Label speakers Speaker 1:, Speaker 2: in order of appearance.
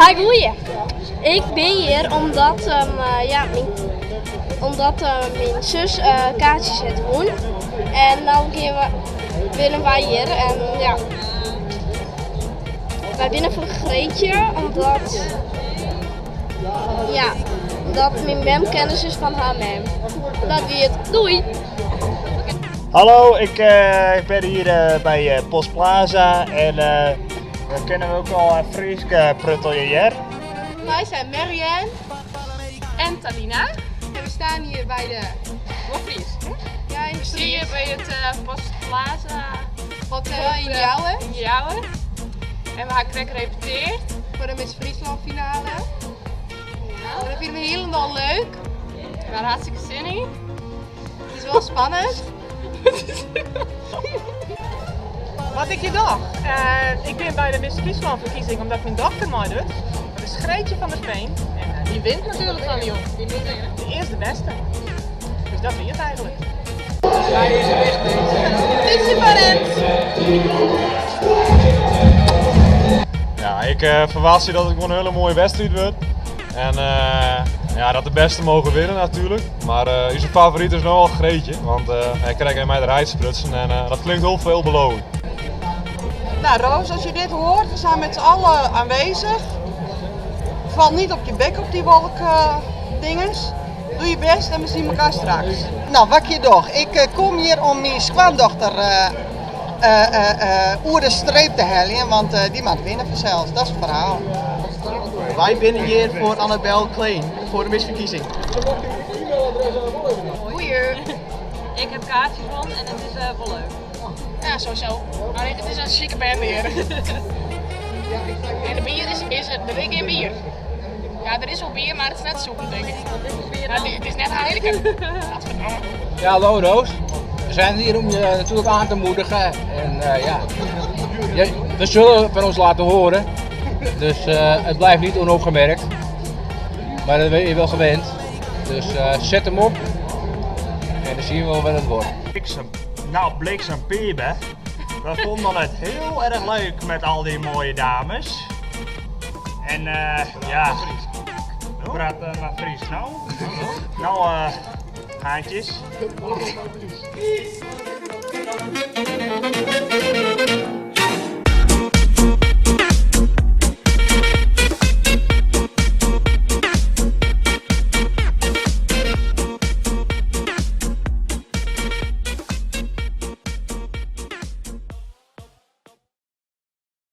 Speaker 1: Hi, goeie. Ik ben hier omdat, mijn zus kaartjes heeft gewonnen. En dan willen wij hier. En ja, wij winnen voor Greetje omdat, dat mijn mem kennis is van haar mem. Dat weer het. Doei!
Speaker 2: Hallo, ik ben hier bij Post Plaza en we kennen ook al Frieske Pruttelier.
Speaker 3: Wij zijn Marianne en Talina en we staan hier bij de Wafries. Ja, in de hier bij het Post Plaza Hotel in Jouwen. En we hebben gerepeteerd voor de Miss Friesland finale. Ja. Dat vinden we helemaal leuk. We hebben hartstikke zin in. Het is wel spannend.
Speaker 4: Wat ik je dacht, ik ben bij de Miss Friesland verkiezing omdat mijn dochter mij doet. Dat is Greetje van der Veen. En die wint natuurlijk van die jongen. Die is de beste. Dus dat vind je het eigenlijk.
Speaker 3: Het is spannend.
Speaker 2: Ja, ik verwacht je dat het gewoon een hele mooie wedstrijd wordt. En dat de beste mogen winnen natuurlijk. Maar onze favoriet is nog wel Greetje, want hij krijgt mij de rijdsprutsen en dat klinkt heel veelbelovend.
Speaker 5: Nou Roos, als je dit hoort, we zijn met z'n allen aanwezig. Val niet op je bek op die wolkdinges. Doe je best en we zien elkaar straks. Nou, wat je toch? Ik kom hier om mijn schoondochter oer de streep te helpen, want die mag winnen vanzelf. Dat is het verhaal.
Speaker 6: Wij binnen hier voor Annabel Klein, voor de misverkiezing.
Speaker 3: Goeie.
Speaker 7: Ik heb kaartjes van en het is wel leuk.
Speaker 3: Ja, sowieso. Maar het is een chique band hier. En de bier is er is geen bier. Ja, er is wel bier, maar het is net soep, denk ik. Het is net Heineken.
Speaker 8: Ja, hallo Roos. We zijn hier om je natuurlijk aan te moedigen. En we zullen van ons laten horen. Dus het blijft niet onopgemerkt. Maar dat ben je wel gewend. Dus zet hem op. En dan zien we wel wat het wordt.
Speaker 2: Bliksem Piebe. We vonden het heel erg leuk met al die mooie dames. En we praten naar Fries nou. Haantjes.